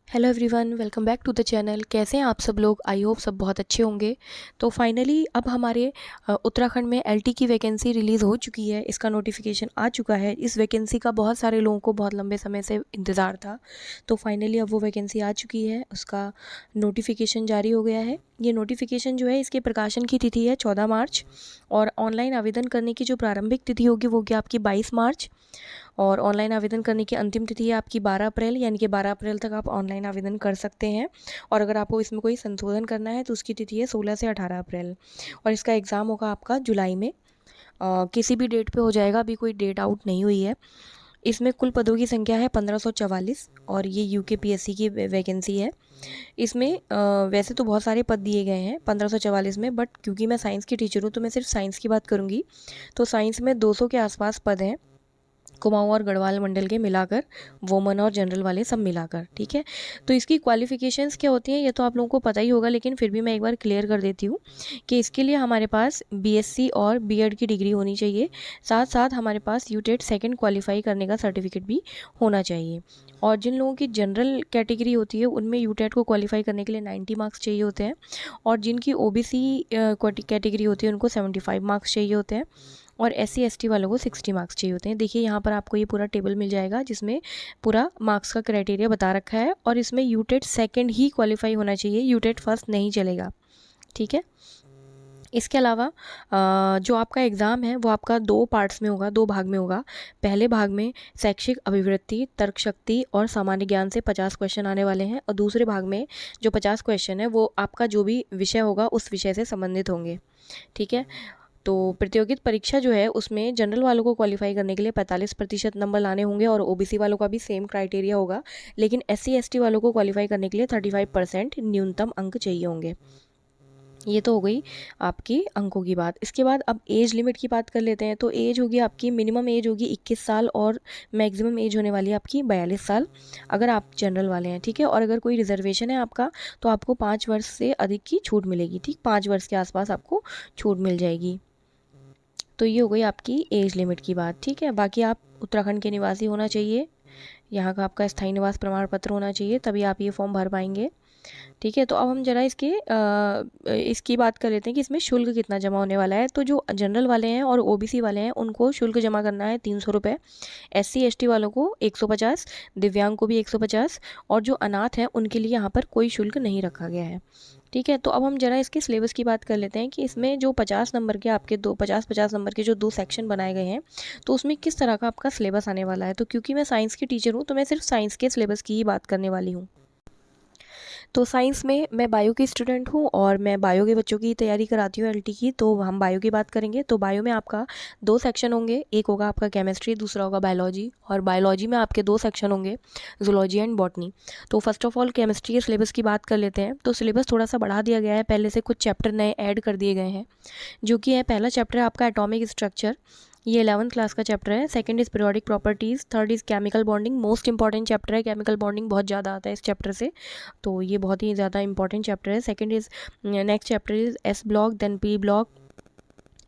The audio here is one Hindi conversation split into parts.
Hello everyone, welcome back to the channel. कैसे हैं आप सब लोग? आई होप सब बहुत अच्छे होंगे। तो फाइनली अब हमारे उत्तराखंड में एलटी की वैकेंसी रिलीज़ हो चुकी है। इसका नोटिफिकेशन आ चुका है। इस वैकेंसी का बहुत सारे लोगों को बहुत लंबे समय से इंतज़ार था। तो फाइनली अब वो वैकेंसी आ चुकी है, उसका नोटिफिकेशन जारी हो गया है। ये नोटिफिकेशन जो है, इसके प्रकाशन की तिथि है 14 मार्च और ऑनलाइन आवेदन करने की जो प्रारंभिक तिथि होगी वो होगी आपकी 22 मार्च और ऑनलाइन आवेदन करने की अंतिम तिथि है आपकी 12 अप्रैल, यानी कि 12 अप्रैल तक आप ऑनलाइन आवेदन कर सकते हैं। और अगर आपको इसमें कोई संशोधन करना है तो उसकी तिथि है 16 से 18 अप्रैल और इसका एग्ज़ाम होगा आपका जुलाई में। किसी भी डेट पे हो जाएगा, अभी कोई डेट आउट नहीं हुई है। इसमें कुल पदों की संख्या है 1544 और ये यूकेपीएससी की वैकेंसी है। इसमें वैसे तो बहुत सारे पद दिए गए हैं 1544 में, बट क्योंकि मैं साइंस की टीचर हूँ तो मैं सिर्फ साइंस की बात करूँगी। तो साइंस में 200 के आसपास पद हैं, कुमाऊं और गढ़वाल मंडल के मिलाकर, वोमन और जनरल वाले सब मिलाकर। ठीक है, तो इसकी क्वालिफिकेशंस क्या होती हैं ये तो आप लोगों को पता ही होगा, लेकिन फिर भी मैं एक बार क्लियर कर देती हूँ कि इसके लिए हमारे पास बीएससी और बीएड की डिग्री होनी चाहिए। साथ साथ हमारे पास यूटेट सेकंड क्वालिफाई करने का सर्टिफिकेट भी होना चाहिए। और जिन लोगों की जनरल कैटेगरी होती है उनमें यूटेट को क्वालिफाई करने के लिए 90 मार्क्स चाहिए होते हैं और जिनकी ओबीसी कैटेगरी होती है उनको 75 मार्क्स चाहिए होते हैं और एससी एसटी वालों को 60 मार्क्स चाहिए होते हैं। देखिए यहाँ पर आपको ये पूरा टेबल मिल जाएगा जिसमें पूरा मार्क्स का क्राइटेरिया बता रखा है और इसमें यूटेट सेकंड ही क्वालिफाई होना चाहिए, यूटेट फर्स्ट नहीं चलेगा। ठीक है, इसके अलावा जो आपका एग्ज़ाम है वो आपका 2 पार्ट्स में होगा, 2 भाग में होगा। पहले भाग में शैक्षिक अभिवृत्ति, तर्क शक्ति और सामान्य ज्ञान से 50 क्वेश्चन आने वाले हैं और दूसरे भाग में जो 50 क्वेश्चन है वो आपका जो भी विषय होगा उस विषय से संबंधित होंगे। ठीक है, तो प्रतियोगित परीक्षा जो है उसमें जनरल वालों को क्वालिफाई करने के लिए 45% नंबर लाने होंगे और ओबीसी वालों का भी सेम क्राइटेरिया होगा, लेकिन एससी एसटी वालों को क्वालिफाई करने के लिए 35% न्यूनतम अंक चाहिए होंगे। ये तो हो गई आपकी अंकों की बात। इसके बाद अब एज लिमिट की बात कर लेते हैं। तो एज होगी आपकी, मिनिमम एज होगी 21 साल और मैक्सिमम एज होने वाली है आपकी 42 साल अगर आप जनरल वाले हैं। ठीक है, और अगर कोई रिजर्वेशन है आपका तो आपको 5 वर्ष से अधिक की छूट मिलेगी। ठीक, 5 वर्ष के आसपास आपको छूट मिल जाएगी। तो ये हो गई आपकी एज लिमिट की बात। ठीक है, बाकी आप उत्तराखंड के निवासी होना चाहिए, यहाँ का आपका स्थायी निवास प्रमाण पत्र होना चाहिए, तभी आप ये फॉर्म भर पाएंगे। ठीक है, तो अब हम जरा इसकी बात कर लेते हैं कि इसमें शुल्क कितना जमा होने वाला है। तो जो जनरल वाले हैं और ओबीसी वाले हैं उनको शुल्क जमा करना है 300 रुपये, एससी एसटी वालों को 150, दिव्यांग को भी 150 और जो अनाथ हैं उनके लिए यहाँ पर कोई शुल्क नहीं रखा गया है। ठीक है, तो अब हम जरा इसके सिलेबस की बात कर लेते हैं कि इसमें जो 50 नंबर के आपके 50 नंबर के जो 2 सेक्शन बनाए गए हैं तो उसमें किस तरह का आपका सिलेबस आने वाला है। तो क्योंकि मैं साइंस की टीचर हूँ तो मैं सिर्फ साइंस के सिलेबस की ही बात करने वाली हूँ। तो साइंस में मैं बायो की स्टूडेंट हूँ और मैं बायो के बच्चों की तैयारी कराती हूँ एलटी की, तो हम बायो की बात करेंगे। तो बायो में आपका 2 सेक्शन होंगे, एक होगा आपका केमिस्ट्री, दूसरा होगा बायोलॉजी। और बायोलॉजी में आपके 2 सेक्शन होंगे, जूलॉजी एंड बॉटनी। तो फर्स्ट ऑफ ऑल केमिस्ट्री के सिलेबस की बात कर लेते हैं। तो सिलेबस थोड़ा सा बढ़ा दिया गया है, पहले से कुछ चैप्टर नए ऐड कर दिए गए हैं, जो कि है पहला चैप्टर है आपका एटॉमिक स्ट्रक्चर, ये 11th क्लास का चैप्टर है। Second is periodic properties, third is chemical bonding, most important chapter है। केमिकल बॉन्डिंग बहुत ज़्यादा आता है इस चैप्टर से, तो ये बहुत ही ज़्यादा इंपॉर्टेंट चैप्टर है। Second is next chapter is S block, then P block,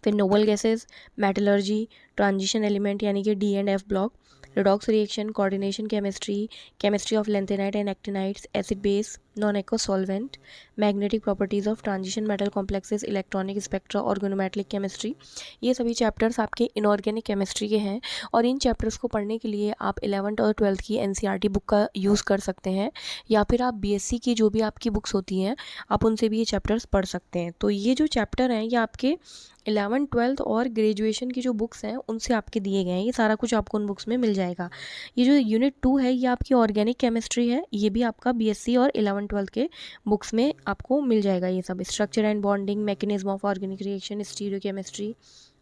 फिर noble gases, metallurgy, transition element यानी कि D and F block, redox reaction, coordination chemistry, chemistry of lanthanide and actinides, acid base, non aqueous solvent, magnetic properties of transition metal complexes, electronic spectra, organometallic chemistry. ये सभी चैप्टर्स आपके इनऑर्गेनिक केमिस्ट्री के हैं और इन चैप्टर्स को पढ़ने के लिए आप 11th और 12th की एनसीईआरटी बुक का यूज़ कर सकते हैं या फिर आप बीएससी की जो भी आपकी बुक्स होती हैं आप उनसे भी ये चैप्टर्स पढ़ सकते हैं। तो ये जो चैप्टर हैं ये आपके 11th 12th और ग्रेजुएशन की जो बुक्स हैं उनसे आपके दिए गए हैं, ये सारा कुछ आपको उन बुक्स में मिल जाएगा। ये जो यूनिट 2 है ये आपकी ऑर्गेनिक केमिस्ट्री है, ये भी आपका बीएससी और 11th 12th के बुक्स में आपको मिल जाएगा। ये सब structure and bonding, mechanism of organic reaction, stereochemistry,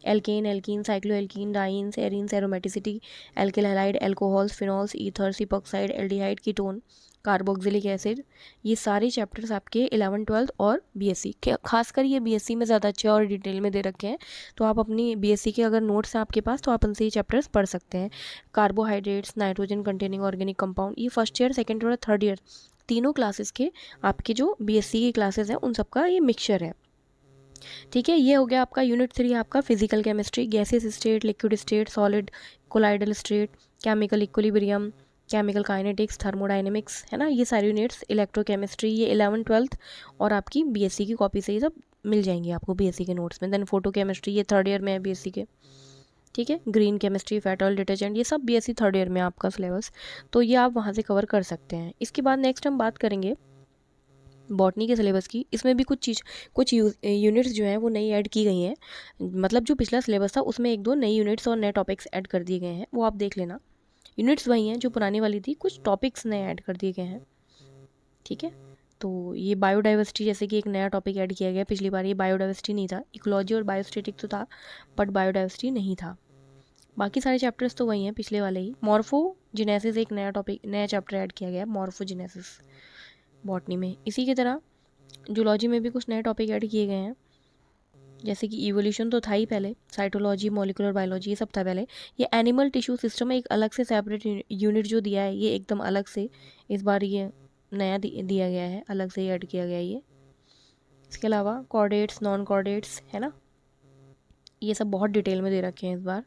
alkane, alkene, cycloalkene, dienes, arenes, aromaticity, alkyl halide, alcohols, phenols, ethers, epoxide, aldehyde, ketone, carboxylic acid. ये सारे चैप्टर्स आपके 11th 12th और बीएससी के, खासकर ये बीएससी में ज़्यादा अच्छे और डिटेल में दे रखे हैं। तो आप अपनी बीएससी के अगर नोट्स हैं आपके पास तो आप उनसे ये चैप्टर्स पढ़ सकते हैं। Carbohydrates, nitrogen containing organic compound, ये फर्स्ट ईयर, सेकेंड ईयर और थर्ड ईयर तीनों क्लासेस के आपके जो बीएससी की क्लासेस हैं उन सबका ये मिक्सचर है। ठीक है, ये हो गया आपका यूनिट 3 आपका physical chemistry, gases state, liquid state, solid, colloidal state, chemical equilibrium, chemical kinetics, thermodynamics, है ना, ये सारी यूनिट्स, इलेक्ट्रोकेमिस्ट्री, ये 11th 12th और आपकी बीएससी की कॉपी से ये सब मिल जाएंगी आपको बीएससी के नोट्स में। देन फोटो केमिस्ट्री ये 3rd ईयर में है बीएससी के, ठीक है। ग्रीन केमिस्ट्री, फेटल डिटर्जेंट, ये सब बीएससी 3rd ईयर में आपका सिलेबस, तो ये आप वहाँ से कवर कर सकते हैं। इसके बाद नेक्स्ट हम बात करेंगे बॉटनी के सिलेबस की। इसमें भी कुछ यूनिट्स जो हैं वो नई ऐड की गई हैं, मतलब जो पिछला सिलेबस था उसमें 1-2 नई यूनिट्स और नए टॉपिक्स ऐड कर दिए गए हैं, वो आप देख लेना। यूनिट्स वही हैं जो पुरानी वाली थी, कुछ टॉपिक्स नए ऐड कर दिए गए हैं, ठीक है। तो ये बायोडाइवर्सिटी जैसे कि एक नया टॉपिक ऐड किया गया, पिछली बार ये बायोडाइवर्सिटी नहीं था, इकोलॉजी और बायोस्टैटिक तो था बट बायोडाइवर्सिटी नहीं था। बाकी सारे चैप्टर्स तो वही हैं पिछले वाले ही। मॉर्फोजेनेसिस एक नया टॉपिक, नया चैप्टर ऐड किया गया है, मॉर्फोजेनेसिस बॉटनी में। इसी की तरह जूलॉजी में भी कुछ नए टॉपिक ऐड किए गए हैं, जैसे कि इवोल्यूशन तो था ही पहले, साइटोलॉजी, मॉलिक्यूलर बायोलॉजी ये सब था पहले। ये एनिमल टिश्यू सिस्टम एक अलग से सेपरेट यूनिट जो दिया है, ये एकदम अलग से इस बार ये नया दिया गया है, अलग से ऐड किया गया है ये। इसके अलावा कॉर्डेट्स, नॉन कॉर्डेट्स, है ना, ये सब बहुत डिटेल में दे रखे हैं इस बार।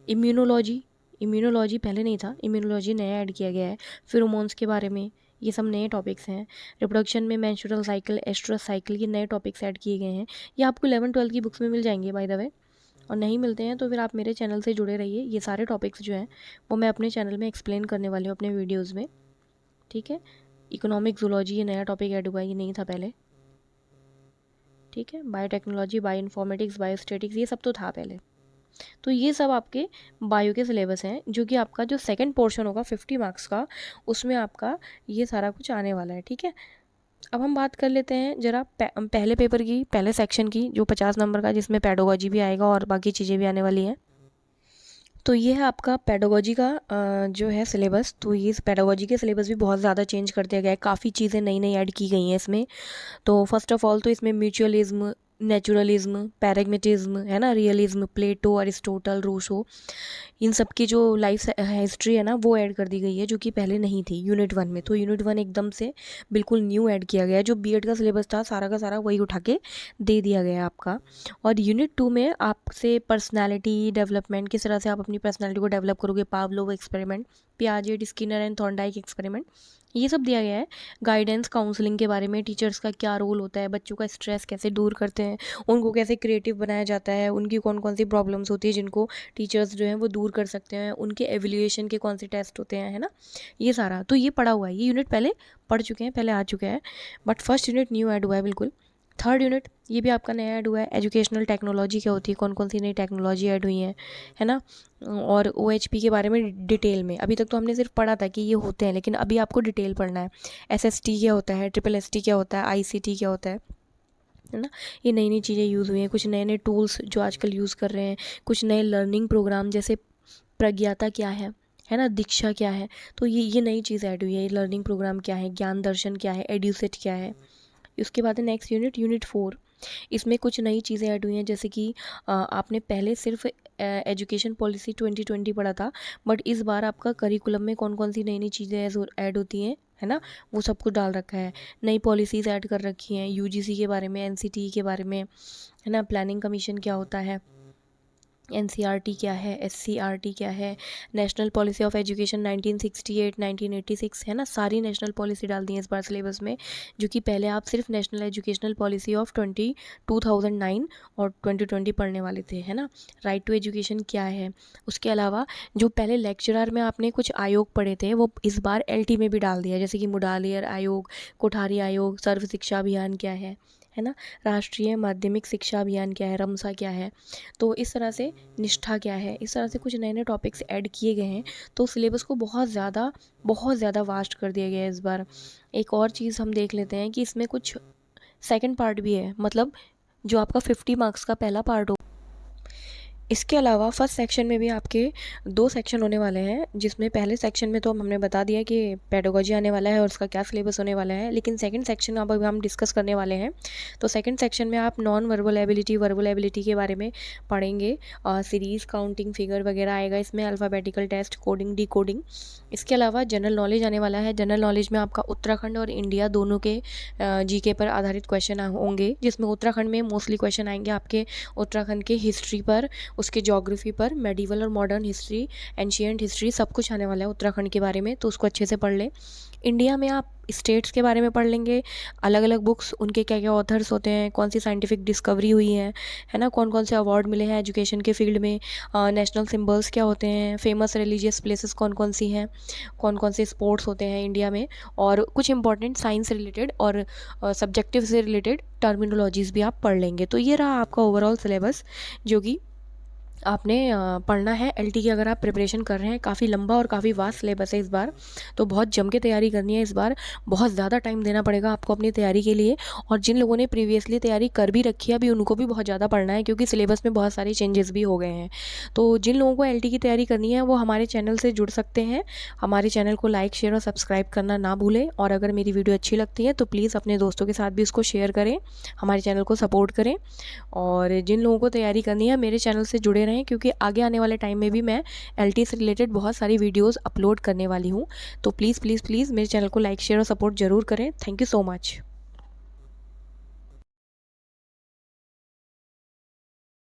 इम्यूनोलॉजी पहले नहीं था, इम्यूनोलॉजी नया ऐड किया गया है। फिरोमोन्स के बारे में, ये सब नए टॉपिक्स हैं। रिप्रोडक्शन में मेंस्ट्रुअल साइकिल, एस्ट्रस साइकिल, ये नए टॉपिक्स ऐड किए गए हैं। ये आपको 11th 12th की बुक्स में मिल जाएंगे बाय द वे, और नहीं मिलते हैं तो फिर आप मेरे चैनल से जुड़े रहिए। ये सारे टॉपिक्स जो हैं वो मैं अपने चैनल में एक्सप्लेन करने वाली हूँ अपने वीडियोज़ में, ठीक है। इकोनॉमिक जूलॉजी ये नया टॉपिक ऐड हुआ है, ये नहीं था पहले, ठीक है। बायोटेक्नोलॉजी, बायो इन्फॉर्मेटिक्स, बायोस्टैटिक्स, ये सब तो था पहले। तो ये सब आपके बायो के सिलेबस हैं, जो कि आपका जो सेकंड पोर्शन होगा 50 मार्क्स का, उसमें आपका ये सारा कुछ आने वाला है, ठीक है। अब हम बात कर लेते हैं ज़रा पहले पेपर की, पहले सेक्शन की, जो 50 नंबर का, जिसमें पेडागोजी भी आएगा और बाकी चीज़ें भी आने वाली हैं। तो ये है आपका पेडागोजी का जो है सिलेबस। तो ये पेडागोजी के सिलेबस भी बहुत ज़्यादा चेंज कर दिया गया है, काफ़ी चीज़ें नई नई ऐड की गई हैं इसमें। तो फर्स्ट ऑफ ऑल तो इसमें म्यूचुअलिज्म, नेचुरलिज्म, पैराग्मेटिज्म, है ना, रियलिज्म, प्लेटो, अरिस्टोटल, रूसो, इन सब की जो लाइफ हिस्ट्री है ना वो ऐड कर दी गई है, जो कि पहले नहीं थी यूनिट 1 में। तो यूनिट 1 एकदम से बिल्कुल न्यू ऐड किया गया है। जो बीएड का सिलेबस था सारा का सारा वही उठा के दे दिया गया है आपका। और यूनिट 2 में आपसे पर्सनैलिटी डेवलपमेंट, किस तरह से आप अपनी पर्सनैलिटी को डेवलप करोगे, Pavlov experiment, Piaget, Skinner and Thorndike experiment, ये सब दिया गया है। गाइडेंस काउंसलिंग के बारे में, टीचर्स का क्या रोल होता है, बच्चों का स्ट्रेस कैसे दूर करते हैं, उनको कैसे क्रिएटिव बनाया जाता है, उनकी कौन कौन सी प्रॉब्लम्स होती है जिनको टीचर्स जो हैं वो दूर कर सकते हैं, उनके एवेल्यूएशन के कौन से टेस्ट होते हैं, है ना, ये सारा तो ये पढ़ा हुआ है। ये यूनिट पहले पढ़ चुके हैं, पहले आ चुके हैं, but first unit new add हुआ है बिल्कुल। थर्ड यूनिट ये भी आपका नया ऐड हुआ है। एजुकेशनल टेक्नोलॉजी क्या होती है, कौन कौन सी नई टेक्नोलॉजी ऐड हुई है ना, और OHP के बारे में डिटेल में। अभी तक तो हमने सिर्फ पढ़ा था कि ये होते हैं, लेकिन अभी आपको डिटेल पढ़ना है। SST क्या होता है, SSST क्या होता है, ICT क्या होता है ना, ये नई नई चीज़ें यूज़ हुई हैं। कुछ नए नए टूल्स जो आजकल यूज़ कर रहे हैं, कुछ नए लर्निंग प्रोग्राम, जैसे प्रज्ञाता क्या है ना, दीक्षा क्या है, तो ये नई चीज़ ऐड हुई है। लर्निंग प्रोग्राम क्या है, ज्ञान दर्शन क्या है, एड्यूसेट क्या है। उसके बाद है नेक्स्ट यूनिट, यूनिट 4। इसमें कुछ नई चीज़ें ऐड हुई हैं, जैसे कि आपने पहले सिर्फ एजुकेशन पॉलिसी 2020 पढ़ा था, बट इस बार आपका करिकुलम में कौन कौन सी नई नई चीज़ें ऐड होती हैं, है ना, वो सब कुछ डाल रखा है। नई पॉलिसीज़ ऐड कर रखी हैं, UGC के बारे में, NCT के बारे में, है ना, प्लानिंग कमीशन क्या होता है, NCRT क्या है, SCRT क्या है, नेशनल पॉलिसी ऑफ एजुकेशन 1968 1986, है ना, सारी नेशनल पॉलिसी डाल दी है इस बार सिलेबस में, जो कि पहले आप सिर्फ नेशनल एजुकेशनल पॉलिसी ऑफ 2009 और 2020 पढ़ने वाले थे, है ना। राइट टू एजुकेशन क्या है। उसके अलावा जो पहले लेक्चरर में आपने कुछ आयोग पढ़े थे, वो इस बार LT में भी डाल दिया, जैसे कि मुडालियर आयोग, कोठारी आयोग, सर्व शिक्षा अभियान क्या है ना, राष्ट्रीय माध्यमिक शिक्षा अभियान क्या है, रमसा क्या है, तो इस तरह से निष्ठा क्या है, इस तरह से कुछ नए नए टॉपिक्स ऐड किए गए हैं। तो सिलेबस को बहुत ज़्यादा वास्ट कर दिया गया है इस बार। एक और चीज़ हम देख लेते हैं कि इसमें कुछ सेकंड पार्ट भी है, मतलब जो आपका 50 मार्क्स का पहला पार्ट हो। इसके अलावा फर्स्ट सेक्शन में भी आपके 2 सेक्शन होने वाले हैं, जिसमें पहले सेक्शन में तो हमने बता दिया कि पेडागोजी आने वाला है और उसका क्या सिलेबस होने वाला है, लेकिन सेकंड सेक्शन अब हम डिस्कस करने वाले हैं। तो सेकंड सेक्शन में आप नॉन वर्बल एबिलिटी के बारे में पढ़ेंगे। सीरीज़, काउंटिंग, फिगर वगैरह आएगा इसमें, अल्फ़ाबेटिकल टेस्ट, कोडिंग, डिकोडिंग। इसके अलावा जनरल नॉलेज आने वाला है। जनरल नॉलेज में आपका उत्तराखंड और इंडिया दोनों के GK पर आधारित क्वेश्चन होंगे, जिसमें उत्तराखंड में मोस्टली क्वेश्चन आएंगे आपके उत्तराखंड के हिस्ट्री पर, उसके ज्योग्राफी पर, मेडिवल और मॉडर्न हिस्ट्री, एंशियंट हिस्ट्री, सब कुछ आने वाला है उत्तराखंड के बारे में, तो उसको अच्छे से पढ़ लें। इंडिया में आप स्टेट्स के बारे में पढ़ लेंगे, अलग अलग बुक्स, उनके क्या क्या ऑथर्स होते हैं, कौन सी साइंटिफिक डिस्कवरी हुई है ना, कौन कौन से अवार्ड मिले हैं एजुकेशन के फील्ड में, नेशनल सिंबल्स क्या होते हैं, फेमस रिलीजियस प्लेसेस कौन कौन सी हैं, कौन कौन से स्पोर्ट्स होते हैं इंडिया में, और कुछ इंपॉर्टेंट साइंस रिलेटेड और सब्जेक्टिव से रिलेटेड टर्मिनोलॉजीज़ भी आप पढ़ लेंगे। तो ये रहा आपका ओवरऑल सिलेबस जो कि आपने पढ़ना है एलटी की। अगर आप प्रिपरेशन कर रहे हैं, काफ़ी लंबा और काफ़ी वास्ट सिलेबस है इस बार, तो बहुत जम के तैयारी करनी है इस बार। बहुत ज़्यादा टाइम देना पड़ेगा आपको अपनी तैयारी के लिए, और जिन लोगों ने प्रीवियसली तैयारी कर भी रखी है अभी उनको भी बहुत ज़्यादा पढ़ना है, क्योंकि सिलेबस में बहुत सारे चेंजेस भी हो गए हैं। तो जिन लोगों को एलटी की तैयारी करनी है वो हमारे चैनल से जुड़ सकते हैं। हमारे चैनल को लाइक, शेयर और सब्सक्राइब करना ना भूलें, और अगर मेरी वीडियो अच्छी लगती है तो प्लीज़ अपने दोस्तों के साथ भी इसको शेयर करें, हमारे चैनल को सपोर्ट करें। और जिन लोगों को तैयारी करनी है मेरे चैनल से जुड़े रहें, क्योंकि आगे आने वाले टाइम में भी मैं एलटी से रिलेटेड बहुत सारी वीडियोस अपलोड करने वाली हूँ। तो प्लीज़ प्लीज़ प्लीज़ मेरे चैनल को लाइक, शेयर और सपोर्ट ज़रूर करें। Thank you so much.